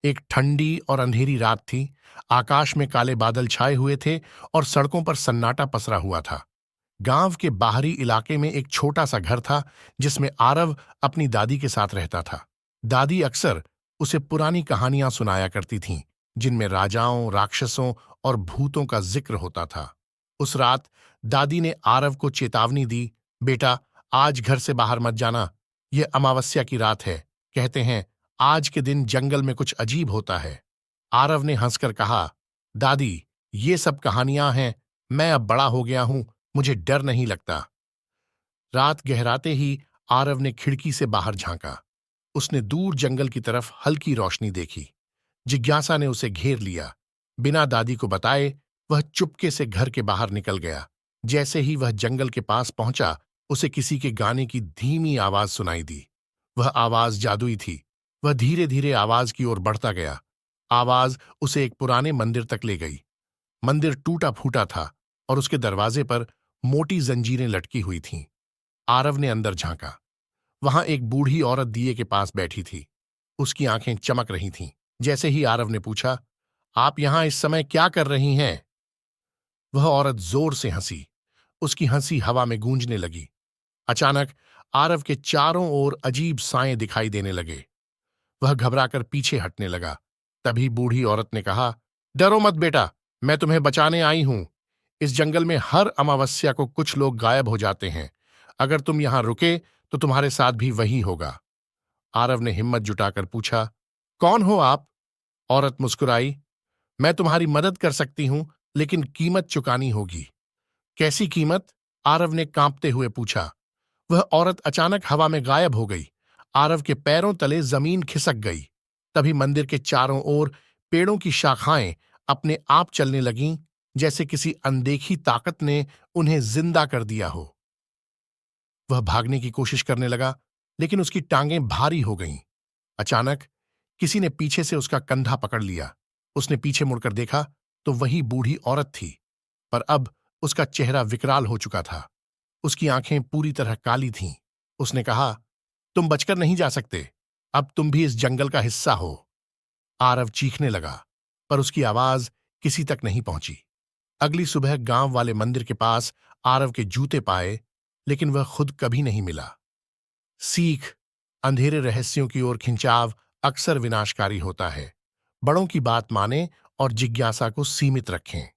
एक ठंडी और अंधेरी रात थी। आकाश में काले बादल छाए हुए थे और सड़कों पर सन्नाटा पसरा हुआ था। गांव के बाहरी इलाके में एक छोटा सा घर था जिसमें आरव अपनी दादी के साथ रहता था। दादी अक्सर उसे पुरानी कहानियां सुनाया करती थीं, जिनमें राजाओं, राक्षसों और भूतों का जिक्र होता था। उस रात दादी ने आरव को चेतावनी दी, बेटा, आज घर से बाहर मत जाना। यह अमावस्या की रात है। कहते हैं आज के दिन जंगल में कुछ अजीब होता है। आरव ने हंसकर कहा, दादी, ये सब कहानियां हैं। मैं अब बड़ा हो गया हूं, मुझे डर नहीं लगता। रात गहराते ही आरव ने खिड़की से बाहर झांका। उसने दूर जंगल की तरफ हल्की रोशनी देखी। जिज्ञासा ने उसे घेर लिया। बिना दादी को बताए वह चुपके से घर के बाहर निकल गया। जैसे ही वह जंगल के पास पहुंचा, उसे किसी के गाने की धीमी आवाज सुनाई दी। वह आवाज जादुई थी। वह धीरे धीरे आवाज की ओर बढ़ता गया। आवाज उसे एक पुराने मंदिर तक ले गई। मंदिर टूटा फूटा था और उसके दरवाजे पर मोटी जंजीरें लटकी हुई थीं। आरव ने अंदर झांका। वहां एक बूढ़ी औरत दिए के पास बैठी थी। उसकी आंखें चमक रही थीं। जैसे ही आरव ने पूछा, आप यहां इस समय क्या कर रही हैं? वह औरत जोर से हंसी। उसकी हंसी हवा में गूंजने लगी। अचानक आरव के चारों ओर अजीब साएं दिखाई देने लगे। वह घबराकर पीछे हटने लगा। तभी बूढ़ी औरत ने कहा, डरो मत बेटा, मैं तुम्हें बचाने आई हूं। इस जंगल में हर अमावस्या को कुछ लोग गायब हो जाते हैं। अगर तुम यहां रुके तो तुम्हारे साथ भी वही होगा। आरव ने हिम्मत जुटाकर पूछा, कौन हो आप? औरत मुस्कुराई, मैं तुम्हारी मदद कर सकती हूं, लेकिन कीमत चुकानी होगी। कैसी कीमत? आरव ने कांपते हुए पूछा। वह औरत अचानक हवा में गायब हो गई। आरव के पैरों तले जमीन खिसक गई। तभी मंदिर के चारों ओर पेड़ों की शाखाएं अपने आप चलने लगीं, जैसे किसी अनदेखी ताकत ने उन्हें जिंदा कर दिया हो। वह भागने की कोशिश करने लगा, लेकिन उसकी टांगें भारी हो गईं। अचानक किसी ने पीछे से उसका कंधा पकड़ लिया। उसने पीछे मुड़कर देखा तो वही बूढ़ी औरत थी, पर अब उसका चेहरा विकराल हो चुका था। उसकी आंखें पूरी तरह काली थीं। उसने कहा, तुम बचकर नहीं जा सकते। अब तुम भी इस जंगल का हिस्सा हो। आरव चीखने लगा, पर उसकी आवाज किसी तक नहीं पहुंची। अगली सुबह गांव वाले मंदिर के पास आरव के जूते पाए, लेकिन वह खुद कभी नहीं मिला। सीख, अंधेरे रहस्यों की ओर खिंचाव अक्सर विनाशकारी होता है। बड़ों की बात माने और जिज्ञासा को सीमित रखें।